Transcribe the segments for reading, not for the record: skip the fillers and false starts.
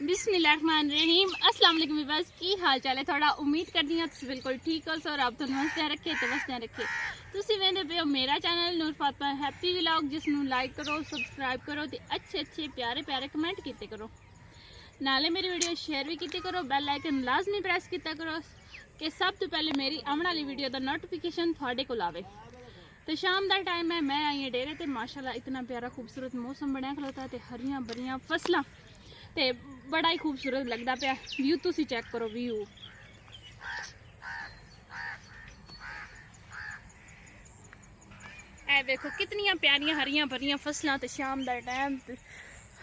बिस्मिल्लाहिर्रहमानिर्रहीम अस्सलाम वालेकुम व्यूअर्स की हाल चाल है थोड़ा उम्मीद करदी हां तुसीं बिल्कुल ठीक हो सो रब तुहानूं हंसदे रखे ते वसदे रखे तुसीं वेंदे पे हो मेरा चैनल नूर फातिमा हैप्पी व्लॉग जिसनूं लाइक करो सबसक्राइब करो ते अच्छे अच्छे प्यारे प्यारे कमेंट कीते करो नाले मेरी वीडियो शेयर भी कीते करो बेल आइकन लाजमी प्रेस कीता करो कि सब तो पहले मेरी आने वाली वीडियो दा नोटिफिकेशन तुहाडे कोल आवे। तो शाम का टाइम है मैं आई डेरे ते माशाल्लाह इतना प्यारा खूबसूरत मौसम बनया खलोता ते हरियां भरियां फसलां ते बड़ा ही खूबसूरत लगता पाया व्यू तुसी चेक करो व्यू ए देखो कितनी प्यारियां हरियां भरियां फसलां ते शाम का टाइम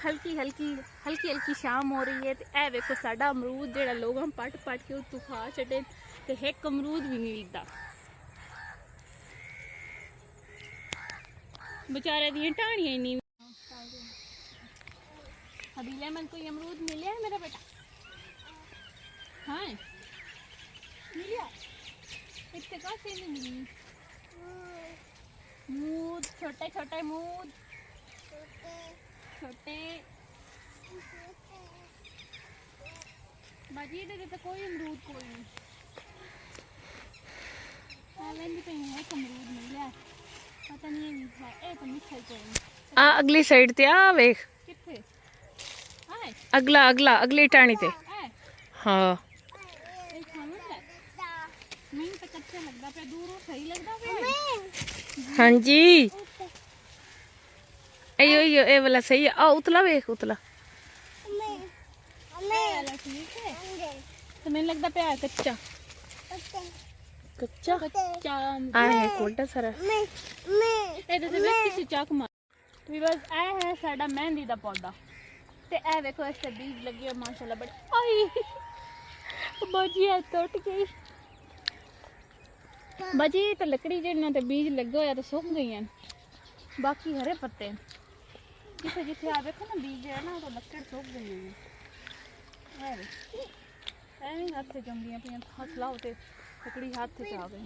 हल्की हल्की हल्की हल्की शाम हो रही है ते ए देखो साडा अमरूद जेड़ा लोग पट पट के उत्तों खा छड़े ते एक अमरूद भी नहीं मिलता बेचारे दियां टाहनियां ही नहीं। अभी लेमन कोई अमरूद मिले है मेरा बेटा? हाँ मिलिया इतने का से नहीं मिली मूद छोटे छोटे मूद छोटे बाजी इधर तो कोई अमरूद कोई नहीं एक अमरूद मिलिया पता नहीं है तो मिठा कोई नहीं आ अगली साइड ते आ वेख किथे अगला अगला अगली टाणी ते हाँ हाँ जी अयो अयो ए वाला सही है आ उतला वेख उतला तो मैंने लगता प्यार कच्चा कच्चा कच्चा आ है कोटा सारा ਇਹਦੇ ਤੇ ਵੇਖ ਕਿਸੇ ਚੱਕ ਮਾਰ ਵੀ ਬਸ ਇਹ ਹੈ ਸਾਡਾ ਮਹਿੰਦੀ ਦਾ ਪੌਦਾ ਤੇ ਇਹ ਵੇਖੋ ਇਸ ਤੇ ਬੀਜ ਲੱਗੇ ਮਾਸ਼ਾਅੱਲਾ ਬੜੇ ਆਈ ਬਾਜੀ ਆ ਟੁੱਟ ਗਈ ਬਾਜੀ ਤੇ ਲੱਕੜੀ ਜਿਹੜੀਆਂ ਤੇ ਬੀਜ ਲੱਗੇ ਹੋਇਆ ਤੇ ਸੁੱਕ ਗਈਆਂ ਬਾਕੀ ਹਰੇ ਪੱਤੇ ਜਿੱਥੇ ਜਿੱਥੇ ਆ ਵੇਖੋ ਨਾ ਬੀਜ ਹੈ ਨਾ ਉਹ ਲੱਕੜ ਸੁੱਕ ਗਈ ਹੈ ਐਵੇਂ ਹੱਥ ਤੇ ਜੰਮਦੀਆਂ ਪਈਆਂ ਹੱਥ ਲਾਓ ਤੇ ਲੱਕੜੀ ਹੱਥ ਤੇ ਆ ਗਈ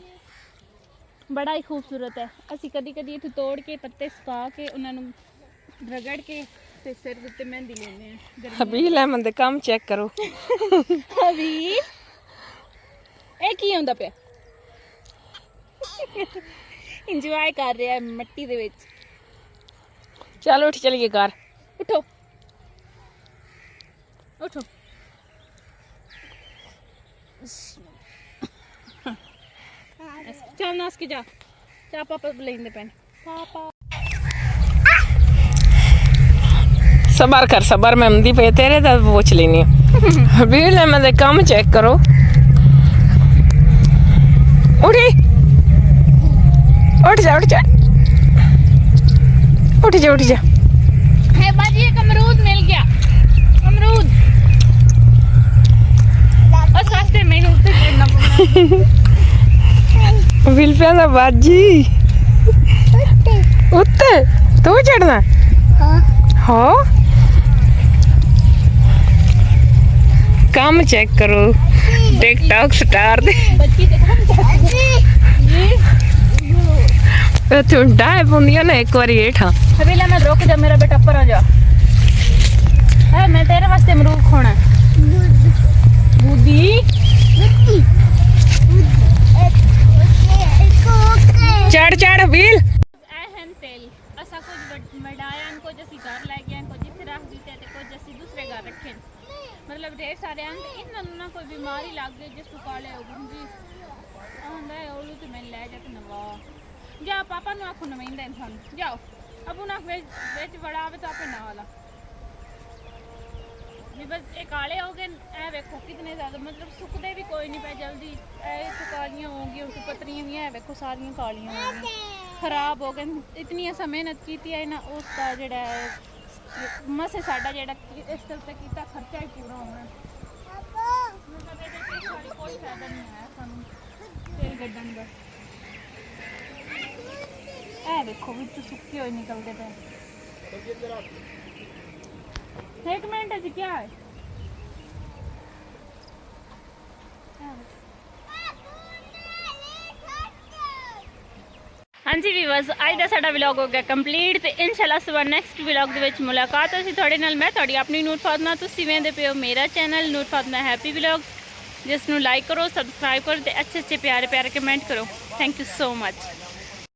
बड़ा ही खूबसूरत है असी कदी कदी इत्थे तोड़ के पत्ते सुका के उन्होंने रगड़ के ते सिर उत्ते मेहंदी लेने हैं। अभी लेमन दे काम चेक करो अभी ए की होंदा पे एंजॉय कर रहा है मिट्टी दे विच चलो उठ चलिए घर उठो उठो चल नास के जा चा पापा बुलाइंदे पैन पापा सबर कर सबर मैं मंदी पे तेरे तक पूछ लेनी अभी लेमन दे काम चेक करो उठी उठ जा उठ जा उठ जा उठ जा है बाजी एक अमरूद मिल गया अमरूद बस रास्ते में ही उतर चढ़ना पड़ना बिल पे ना बाजी उत्ते तू चढ़ना हाँ काम चेक करो टिकटॉक स्टार दे बच्ची के काम चुंडा है पुनिया ना एक बार हेठा अभी ले मैं रुक जा मेरा बेटा पर आ जा है मैं तेरे वास्ते अमरूद खोना बूदी चढ़ चढ़ बिल एहन तेल असा कुछ मडाया इनको जैसी घर लै गया इनको जिथे रख दीते ते कुछ जैसी दूसरे घर रखे मतलब ढेर सारे आन इन्होंने ना कोई बीमारी लग गई जिसको काले हो गुंजी आंदा है ओलू ते मैं ले जा के नवा जा पापा नु आखो नवेंदा इंसान जाओ अबू ना वेच बड़ा आवे तो आपे ना वाला बस ये काले हो गए ए देखो कितने ज्यादा मतलब सुकते भी कोई नहीं पे जल्दी ए कालियां होंगी उनकी पत्तियां भी है देखो सारियां कालियां हो गई खराब हो गए इतनी असा मेहनत की है ना उसका जेड़ा मसे साडा जेड़ा इस तरह से कीता खर्चा ही पूरा होना कोई फायदा नहीं आया सानू तेल गड्ढन का ए देखो विच सुक्के हुए निकलते पे एक मिनट जी क्या है ਹਾਂਜੀ ਵੀਵਰਸ, ਅੱਜ ਦਾ ਸਾਡਾ ਵਲੌਗ ਹੋ ਗਿਆ ਕੰਪਲੀਟ ਤੇ ਇਨਸ਼ਾਅੱਲਾ ਸਵੇਰ ਨੈਕਸਟ ਵਲੌਗ ਦੇ ਵਿੱਚ ਮੁਲਾਕਾਤ ਹੋਸੀ ਤੁਹਾਡੇ ਨਾਲ। ਮੈਂ ਤੁਹਾਡੀ ਆਪਣੀ ਨੂਰ ਫਾਤਮਾ, ਤੁਸੀਂ ਵੇਖਦੇ ਪਏ ਹੋ ਮੇਰਾ ਚੈਨਲ ਨੂਰ ਫਾਤਮਾ ਹੈਪੀ ਵਲੌਗ, ਜਿਸ ਨੂੰ ਲਾਈਕ ਕਰੋ, ਸਬਸਕ੍ਰਾਈਬ ਕਰੋ ਤੇ ਅੱਛੇ ਪਿਆਰੇ ਕਮੈਂਟ ਕਰੋ। Thank you so much.